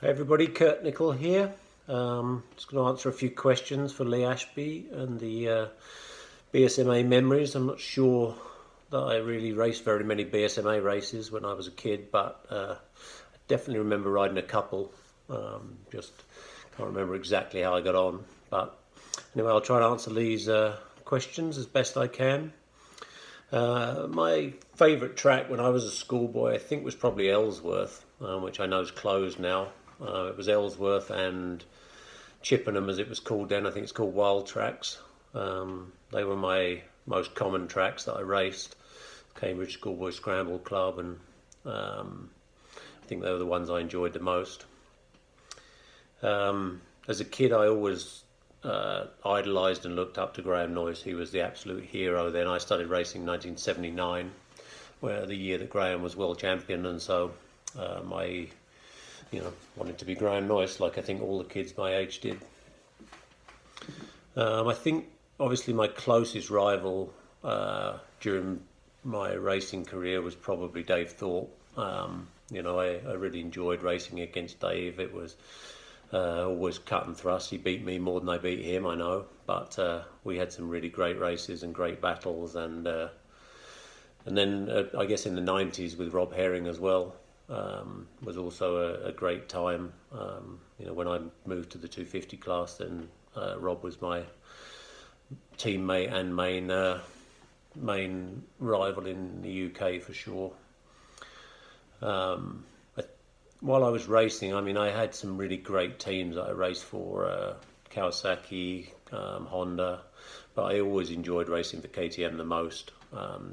Hey everybody, Kurt Nicoll here. Just going to answer a few questions for Lee Ashby and the BSMA memories. I'm not sure that I really raced very many BSMA races when I was a kid, but I definitely remember riding a couple. Just can't remember exactly how I got on. But anyway, I'll try and answer Lee's questions as best I can. My favourite track when I was a schoolboy, I think, was probably Ellsworth, which I know is closed now. It was Ellsworth and Chippenham, as it was called then. I think it's called Wild Tracks. They were my most common tracks that I raced. Cambridge Schoolboy Scramble Club, and I think they were the ones I enjoyed the most. As a kid, I always idolised and looked up to Graham Noyce. He was the absolute hero then. I started racing in 1979, where the year that Graham was world champion, and so I wanted to be Graham Noyce, like I think all the kids my age did. I think obviously my closest rival during my racing career was probably Dave Thorpe. I really enjoyed racing against Dave. It was always cut and thrust. He beat me more than I beat him, I know, but we had some really great races and great battles, and then I guess in the 90s with Rob Herring as well. Was also a great time. When I moved to the 250 class, then Rob was my teammate and main rival in the UK for sure. While I was racing, I had some really great teams that I raced for, Kawasaki, Honda, but I always enjoyed racing for KTM the most.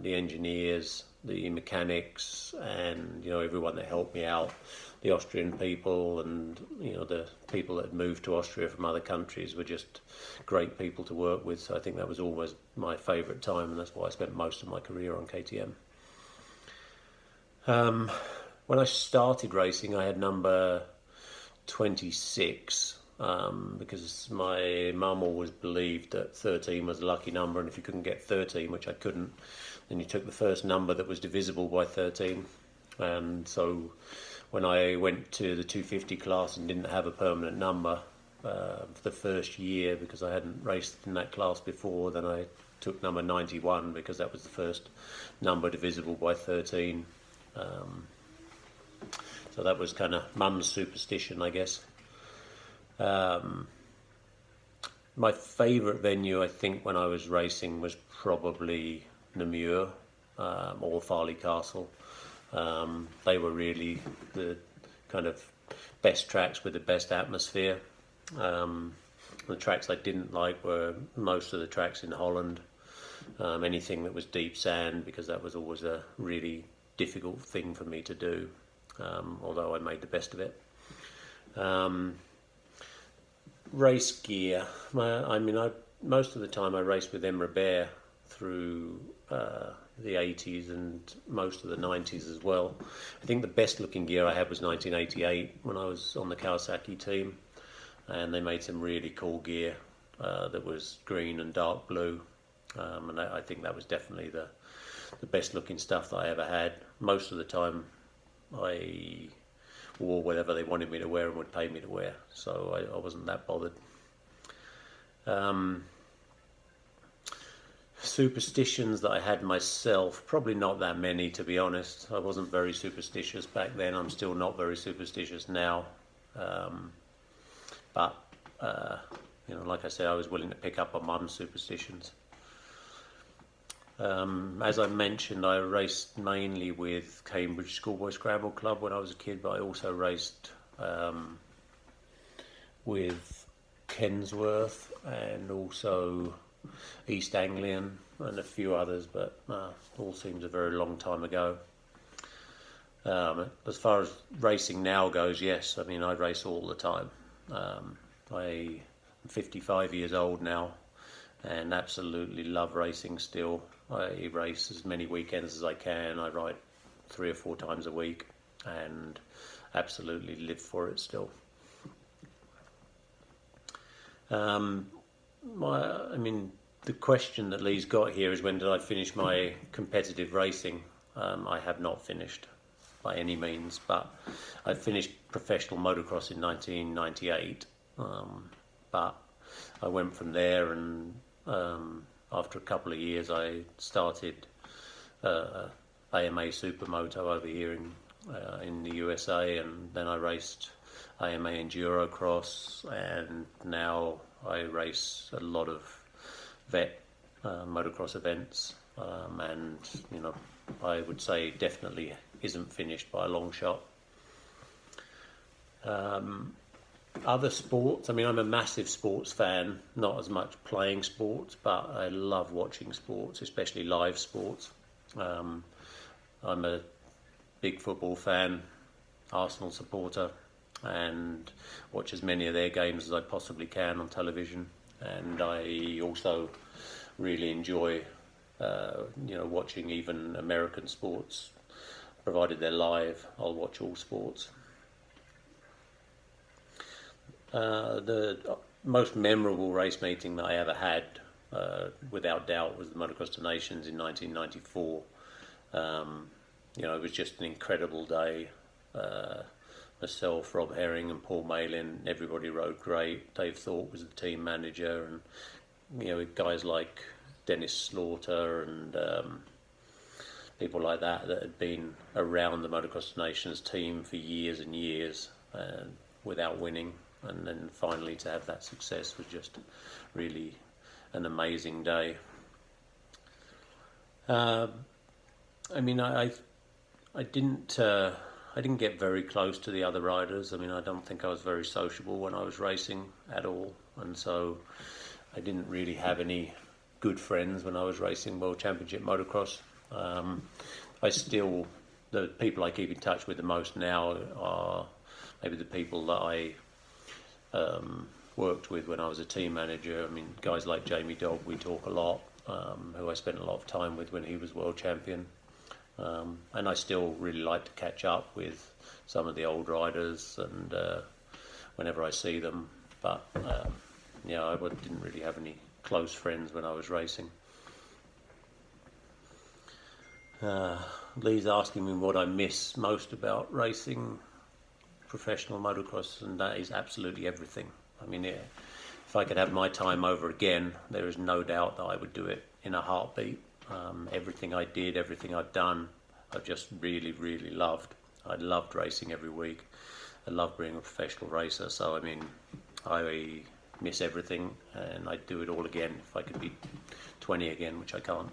The engineers, the mechanics, and everyone that helped me out, the Austrian people, and the people that had moved to Austria from other countries were just great people to work with. So I think that was always my favourite time, and that's why I spent most of my career on KTM. When I started racing, I had number 26. Because my mum always believed that 13 was a lucky number, and if you couldn't get 13, which I couldn't, then you took the first number that was divisible by 13. And so when I went to the 250 class and didn't have a permanent number for the first year, because I hadn't raced in that class before, then I took number 91 because that was the first number divisible by 13. So that was kind of mum's superstition, I guess. My favourite venue, I think, when I was racing was probably Namur or Farley Castle. They were really the kind of best tracks with the best atmosphere. The tracks I didn't like were most of the tracks in Holland. Anything that was deep sand, because that was always a really difficult thing for me to do, although I made the best of it. Race gear. Most of the time I raced with Emre Bear through the 80s and most of the 90s as well. I think the best looking gear I had was 1988 when I was on the Kawasaki team, and they made some really cool gear that was green and dark blue, and I think that was definitely the best looking stuff that I ever had. Most of the time I wore whatever they wanted me to wear and would pay me to wear, so I wasn't that bothered. Superstitions that I had myself, probably not that many, to be honest. I wasn't very superstitious back then. I'm still not very superstitious now, but like I said, I was willing to pick up on mum's superstitions. As I mentioned, I raced mainly with Cambridge Schoolboy Scramble Club when I was a kid, but I also raced with Kensworth and also East Anglian and a few others, but all seems a very long time ago. As far as racing now goes, yes, I race all the time. I'm 55 years old now and absolutely love racing still. I race as many weekends as I can. I ride 3 or 4 times a week and absolutely live for it still. The question that Lee's got here is, when did I finish my competitive racing? I have not finished. by any means, but I finished professional motocross in 1998. But I went from there, and after a couple of years, I started AMA Supermoto over here in the USA, and then I raced AMA Enduro Cross, and now I race a lot of vet motocross events, and I would say definitely isn't finished by a long shot. Other sports, I mean, I'm a massive sports fan, not as much playing sports, but I love watching sports, especially live sports. I'm a big football fan, Arsenal supporter, and watch as many of their games as I possibly can on television. And I also really enjoy, watching even American sports, provided they're live. I'll watch all sports. The most memorable race meeting that I ever had, without doubt, was the Motocross to Nations in 1994. It was just an incredible day. Myself, Rob Herring and Paul Malin, everybody rode great. Dave Thorpe was the team manager, and guys like Dennis Slaughter and people like that had been around the Motocross to Nations team for years and years without winning, and then finally to have that success was just really an amazing day. I didn't get very close to the other riders. I mean, I don't think I was very sociable when I was racing at all, and so I didn't really have any good friends when I was racing World Championship motocross. The people I keep in touch with the most now are maybe the people that I worked with when I was a team manager. I mean, guys like Jamie Dobb, we talk a lot, who I spent a lot of time with when he was world champion. And I still really like to catch up with some of the old riders, and whenever I see them. But I didn't really have any close friends when I was racing. Lee's asking me what I miss most about racing professional motocross, and that is absolutely everything. I mean, if I could have my time over again, there is no doubt that I would do it in a heartbeat. Everything I did, everything I've done, I've just really, really loved. I loved racing every week. I loved being a professional racer. So, I mean, I miss everything, and I'd do it all again if I could be 20 again, which I can't.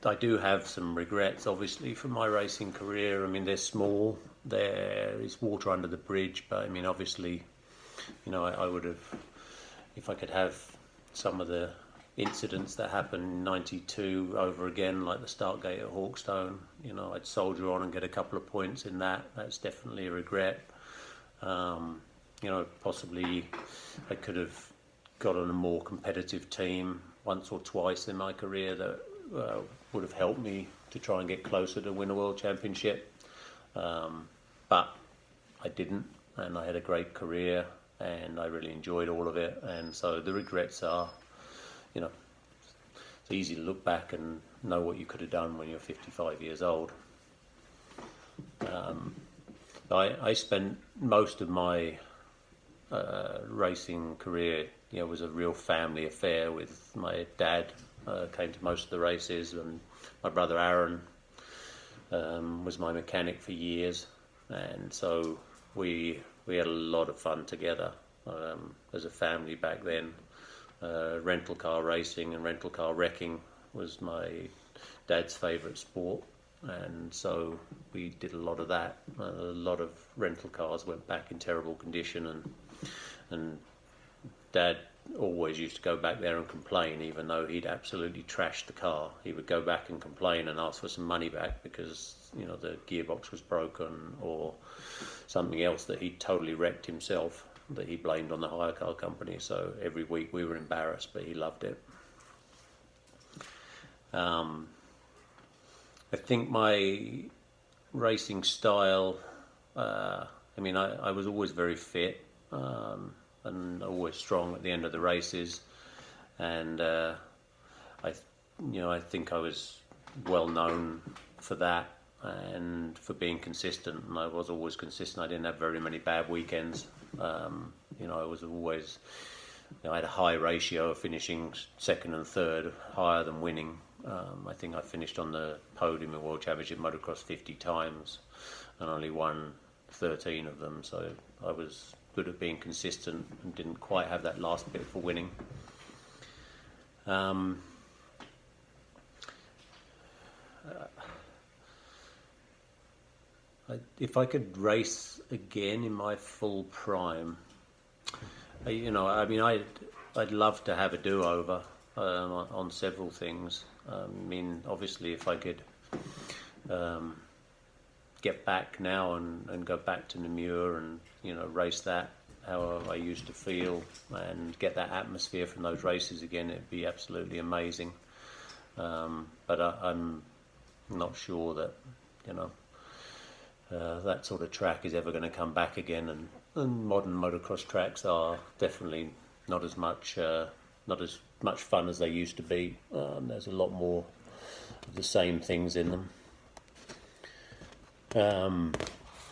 I do have some regrets, obviously, from my racing career. I mean, they're small. There is water under the bridge, but I mean, obviously, I would have, if I could have some of the incidents that happened in 92 over again, like the start gate at Hawkstone, I'd soldier on and get a couple of points in that. That's definitely a regret. Possibly I could have got on a more competitive team once or twice in my career that would have helped me to try and get closer to win a world championship. But I didn't, and I had a great career, and I really enjoyed all of it. And so the regrets are, it's easy to look back and know what you could have done when you're 55 years old. I spent most of my racing career, was a real family affair with my dad. Came to most of the races, and my brother Aaron was my mechanic for years, and so we had a lot of fun together as a family back then. Rental car racing and rental car wrecking was my dad's favourite sport, and so we did a lot of that. A lot of rental cars went back in terrible condition, and Dad always used to go back there and complain, even though he'd absolutely trashed the car. He would go back and complain and ask for some money back because the gearbox was broken or something else that he'd totally wrecked himself, that he blamed on the hire car company. So every week we were embarrassed, but he loved it. I think my racing style, I was always very fit, and always strong at the end of the races, and I think I was well known for that and for being consistent, and I was always consistent. I didn't have very many bad weekends. I was always, I had a high ratio of finishing second and third, higher than winning. I think I finished on the podium in World Championship Motocross 50 times and only won 13 of them, so I was good at being consistent and didn't quite have that last bit for winning. If I could race again in my full prime, I'd love to have a do-over on several things. Obviously, if I could get back now and go back to Namur and race that how I used to feel and get that atmosphere from those races again, it'd be absolutely amazing. But I'm not sure that that sort of track is ever going to come back again, and modern motocross tracks are definitely not as much fun as they used to be. There's a lot more of the same things in them.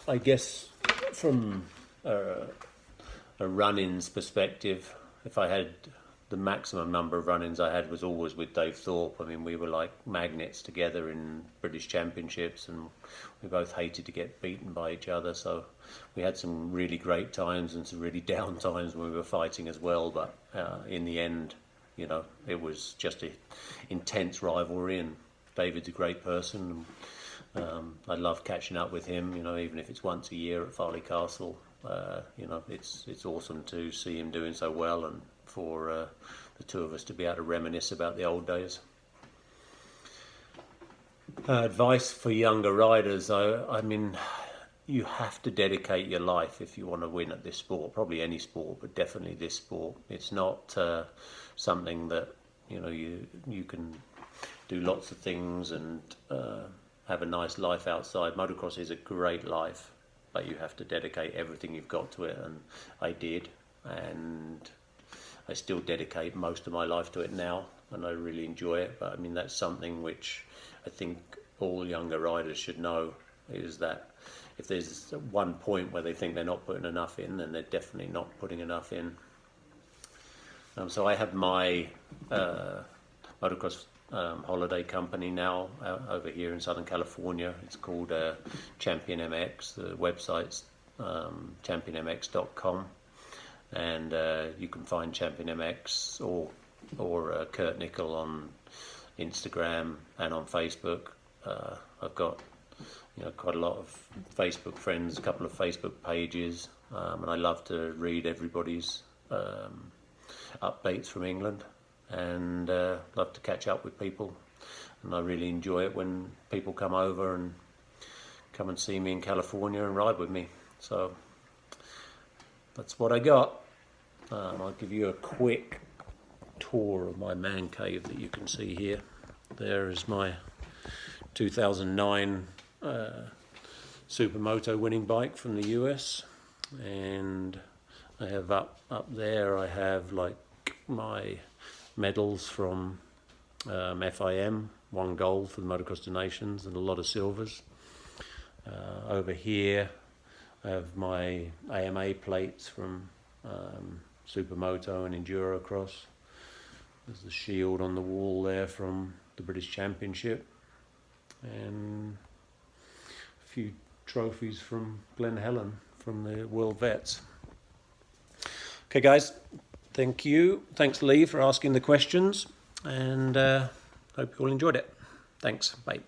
I guess from a run-ins perspective, if I had the maximum number of run-ins I had was always with Dave Thorpe. We were like magnets together in British Championships, and we both hated to get beaten by each other, so we had some really great times and some really down times when we were fighting as well, but in the end, it was just an intense rivalry, and David's a great person. I love catching up with him, even if it's once a year at Farley Castle. It's awesome to see him doing so well, and for the two of us to be able to reminisce about the old days. Advice for younger riders, you have to dedicate your life if you want to win at this sport, probably any sport, but definitely this sport. It's not something that you can do lots of things and have a nice life outside. Motocross is a great life, but you have to dedicate everything you've got to it, and I did, and I still dedicate most of my life to it now, and I really enjoy it. But that's something which I think all younger riders should know, is that if there's one point where they think they're not putting enough in, then they're definitely not putting enough in. So I have my motocross holiday company now over here in Southern California. It's called Champion MX. The website's championmx.com, and you can find Champion MX or Kurt Nicoll on Instagram and on Facebook. I've got quite a lot of Facebook friends, a couple of Facebook pages, and I love to read everybody's updates from England, and love to catch up with people, and I really enjoy it when people come over and come and see me in California and ride with me. So that's what I got. I'll give you a quick tour of my man cave that you can see here. There is my 2009 Supermoto winning bike from the US, and I have up there I have like my medals from FIM, 1 gold for the Motocross Donations and a lot of silvers. Over here I have my AMA plates from Supermoto and Endurocross. There's the shield on the wall there from the British Championship, and a few trophies from Glen Helen from the World Vets. Okay guys, thank you. Thanks Lee for asking the questions, and hope you all enjoyed it. Thanks, bye.